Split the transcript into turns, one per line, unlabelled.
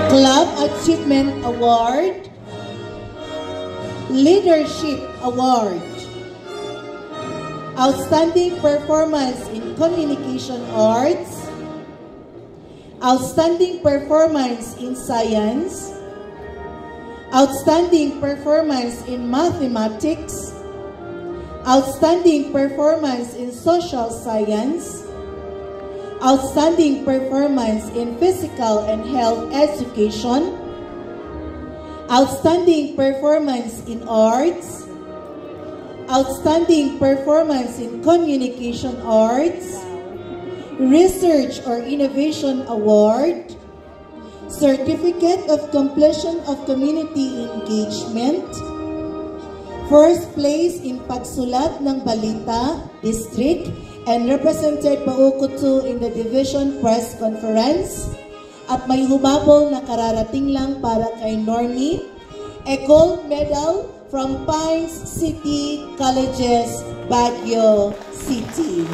Club Achievement Award, Leadership Award, Outstanding Performance in Communication Arts, Outstanding Performance in Science, Outstanding Performance in Mathematics, Outstanding Performance in Social Science, Outstanding Performance in Physical and Health Education, Outstanding Performance in Arts, Outstanding Performance in Communication Arts, Research or Innovation Award, Certificate of Completion of Community Engagement, First Place in Pagsulat ng Balita District, and represented Paukutu in the Division Press Conference. At may humabol na kararating lang para kay Normie, a gold medal from Pines City Colleges, Baguio City.